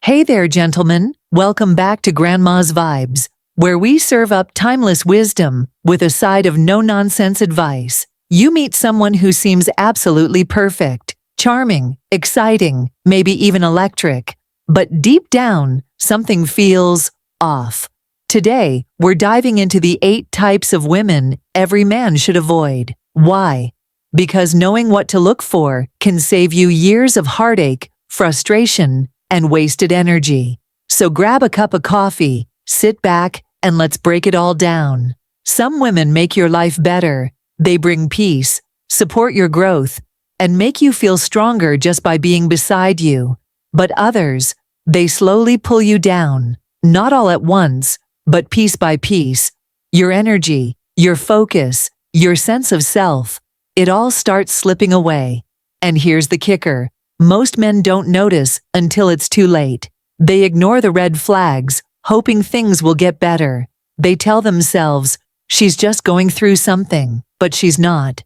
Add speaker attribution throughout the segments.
Speaker 1: Hey there, gentlemen. Welcome back to Grandma's Vibes, where we serve up timeless wisdom with a side of no-nonsense advice. You meet someone who seems absolutely perfect, charming, exciting, maybe even electric. But deep down, something feels off. Today, we're diving into the 8 types of women every man should avoid. Why? Because knowing what to look for can save you years of heartache, frustration, and wasted energy. So grab a cup of coffee, sit back, and let's break it all down. Some women make your life better. They bring peace, support your growth, and make you feel stronger just by being beside you. But others, they slowly pull you down, not all at once, but piece by piece. Your energy, your focus, your sense of self, it all starts slipping away. And here's the kicker. Most men don't notice until it's too late. They ignore the red flags, hoping things will get better. They tell themselves, she's just going through something, but she's not.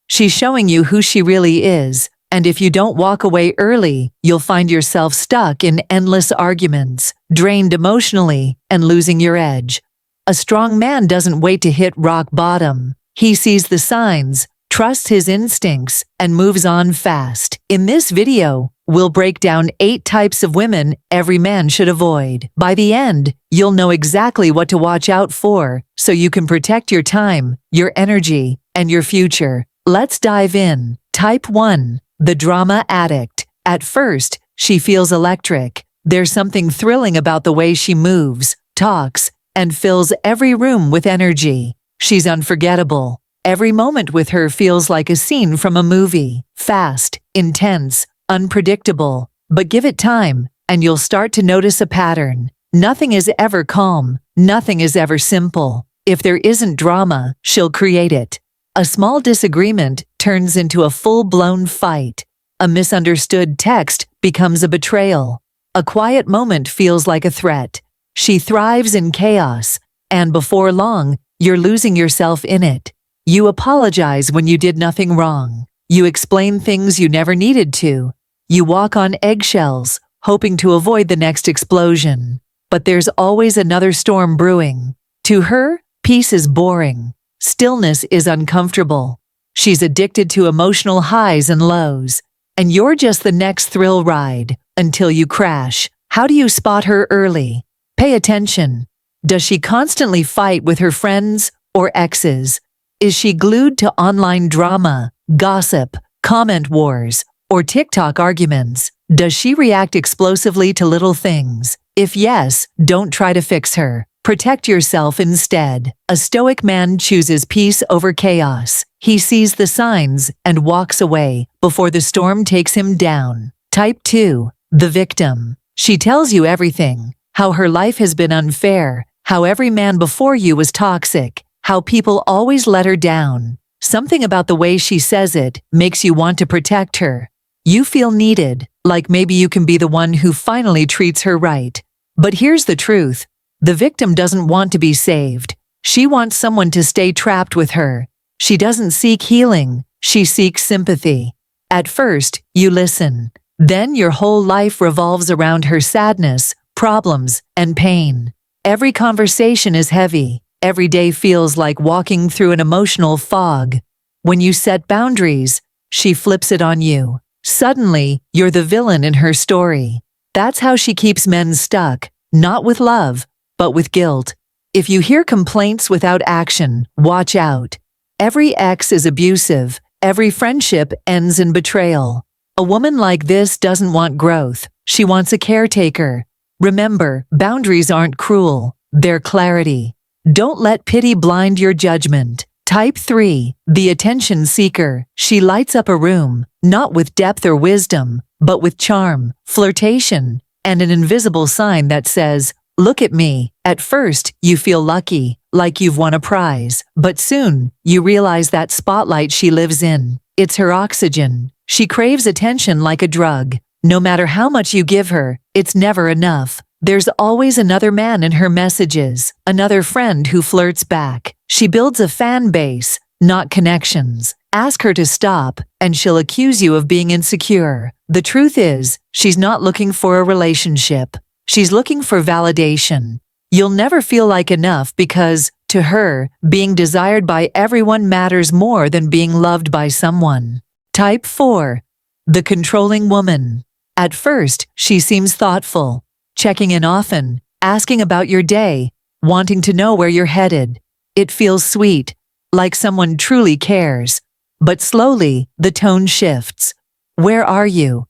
Speaker 1: She's showing you who she really is, and if you don't walk away early, you'll find yourself stuck in endless arguments, drained emotionally, and losing your edge. A strong man doesn't wait to hit rock bottom. He sees the signs, trusts his instincts, and moves on fast. In this video, we'll break down 8 types of women every man should avoid. By the end, you'll know exactly what to watch out for, so you can protect your time, your energy, and your future. Let's dive in. Type 1. The drama addict. At first, she feels electric. There's something thrilling about the way she moves, talks, and fills every room with energy. She's unforgettable. Every moment with her feels like a scene from a movie. Fast, intense, unpredictable. But give it time, and you'll start to notice a pattern. Nothing is ever calm. Nothing is ever simple. If there isn't drama, she'll create it. A small disagreement turns into a full-blown fight. A misunderstood text becomes a betrayal. A quiet moment feels like a threat. She thrives in chaos, and before long, you're losing yourself in it. You apologize when you did nothing wrong. You explain things you never needed to. You walk on eggshells, hoping to avoid the next explosion. But there's always another storm brewing. To her, peace is boring. Stillness is uncomfortable. She's addicted to emotional highs and lows. And you're just the next thrill ride, until you crash. How do you spot her early? Pay attention. Does she constantly fight with her friends or exes? Is she glued to online drama, gossip, comment wars, or TikTok arguments? Does she react explosively to little things? If yes, don't try to fix her. Protect yourself instead. A stoic man chooses peace over chaos. He sees the signs and walks away before the storm takes him down. Type 2. The victim. She tells you everything. How her life has been unfair. How every man before you was toxic. How people always let her down. Something about the way she says it makes you want to protect her. You feel needed, like maybe you can be the one who finally treats her right. But here's the truth. The victim doesn't want to be saved. She wants someone to stay trapped with her. She doesn't seek healing. She seeks sympathy. At first, you listen. Then your whole life revolves around her sadness, problems, and pain. Every conversation is heavy. Every day feels like walking through an emotional fog. When you set boundaries, she flips it on you. Suddenly, you're the villain in her story. That's how she keeps men stuck, not with love, but with guilt. If you hear complaints without action, watch out. Every ex is abusive. Every friendship ends in betrayal. A woman like this doesn't want growth. She wants a caretaker. Remember, boundaries aren't cruel. They're clarity. Don't let pity blind your judgment. Type 3. The attention seeker. She lights up a room, not with depth or wisdom, but with charm, flirtation, and an invisible sign that says, "Look at me." At first, you feel lucky, like you've won a prize. But soon, you realize that spotlight she lives in. It's her oxygen. She craves attention like a drug. No matter how much you give her, it's never enough. There's always another man in her messages, another friend who flirts back. She builds a fan base, not connections. Ask her to stop, and she'll accuse you of being insecure. The truth is, she's not looking for a relationship. She's looking for validation. You'll never feel like enough because, to her, being desired by everyone matters more than being loved by someone. Type 4. The controlling woman. At first, she seems thoughtful, checking in often, asking about your day, wanting to know where you're headed. It feels sweet, like someone truly cares. But slowly, the tone shifts. Where are you?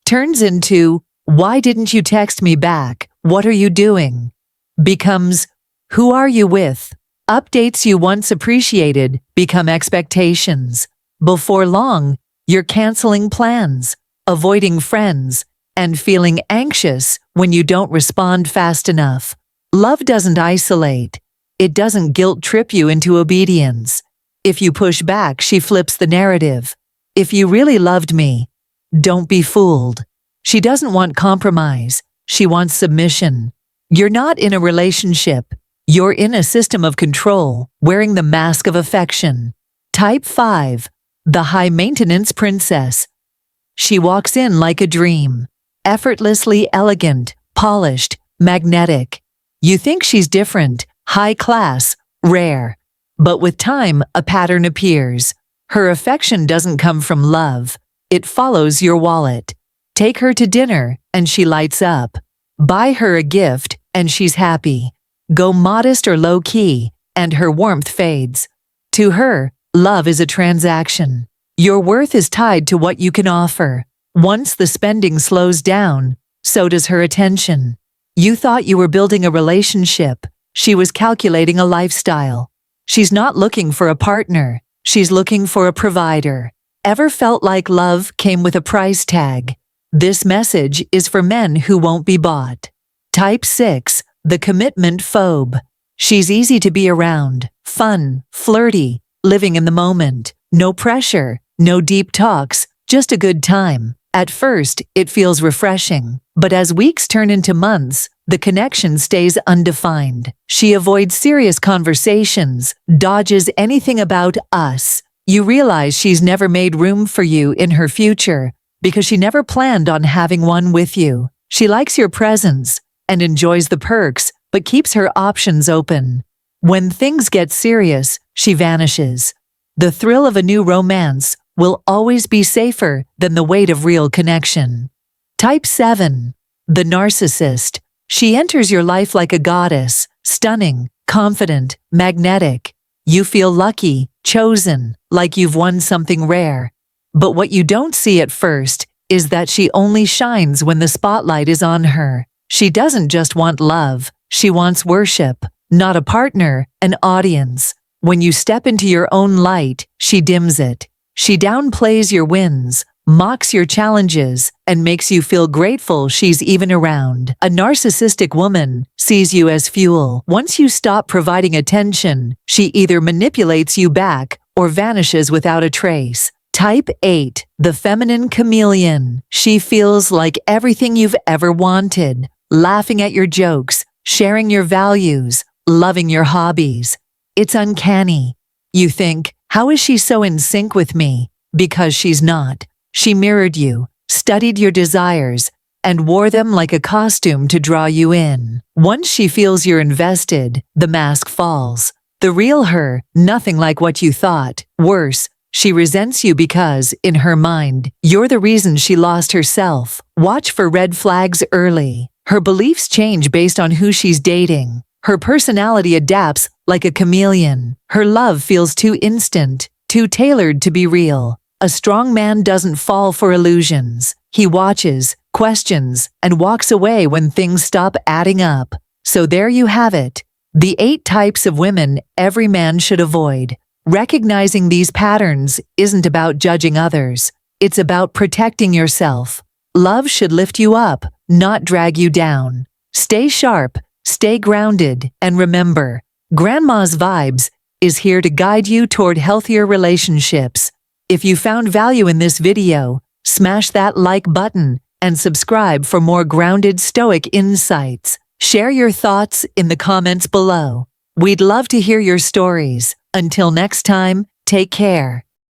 Speaker 1: Turns into, why didn't you text me back? What are you doing? Becomes, who are you with? Updates you once appreciated become expectations. Before long, you're canceling plans, avoiding friends, and feeling anxious when you don't respond fast enough. Love doesn't isolate. It doesn't guilt-trip you into obedience. If you push back, she flips the narrative. If you really loved me, don't be fooled. She doesn't want compromise. She wants submission. You're not in a relationship. You're in a system of control, wearing the mask of affection. Type 5. The high-maintenance princess. She walks in like a dream. Effortlessly elegant, polished, magnetic. You think she's different, high class, rare. But with time, a pattern appears. Her affection doesn't come from love. It follows your wallet. Take her to dinner, and she lights up. Buy her a gift, and she's happy. Go modest or low-key, and her warmth fades. To her, love is a transaction. Your worth is tied to what you can offer. Once the spending slows down, so does her attention. You thought you were building a relationship. She was calculating a lifestyle. She's not looking for a partner. She's looking for a provider. Ever felt like love came with a price tag? This message is for men who won't be bought. Type 6. The commitment phobe. She's easy to be around, fun, flirty, living in the moment. No pressure, no deep talks, just a good time. At first, it feels refreshing, but as weeks turn into months, the connection stays undefined. She avoids serious conversations, dodges anything about us. You realize she's never made room for you in her future because she never planned on having one with you. She likes your presence and enjoys the perks, but keeps her options open. When things get serious, she vanishes. The thrill of a new romance will always be safer than the weight of real connection. Type 7. The narcissist. She enters your life like a goddess, stunning, confident, magnetic. You feel lucky, chosen, like you've won something rare. But what you don't see at first is that she only shines when the spotlight is on her. She doesn't just want love, she wants worship, not a partner, an audience. When you step into your own light, she dims it. She downplays your wins, mocks your challenges, and makes you feel grateful she's even around. A narcissistic woman sees you as fuel. Once you stop providing attention, she either manipulates you back or vanishes without a trace. Type 8. The feminine chameleon. She feels like everything you've ever wanted, laughing at your jokes, sharing your values, loving your hobbies. It's uncanny. You think, how is she so in sync with me? Because she's not. She mirrored you, studied your desires, and wore them like a costume to draw you in. Once she feels you're invested, the mask falls. The real her, nothing like what you thought. Worse, she resents you because, in her mind, you're the reason she lost herself. Watch for red flags early. Her beliefs change based on who she's dating. Her personality adapts like a chameleon. Her love feels too instant, too tailored to be real. A strong man doesn't fall for illusions. He watches, questions, and walks away when things stop adding up. So there you have it. The 8 types of women every man should avoid. Recognizing these patterns isn't about judging others. It's about protecting yourself. Love should lift you up, not drag you down. Stay sharp, stay grounded, and remember, Grandma's Vibes is here to guide you toward healthier relationships. If you found value in this video, smash that like button and subscribe for more grounded stoic insights. Share your thoughts in the comments below. We'd love to hear your stories. Until next time, take care.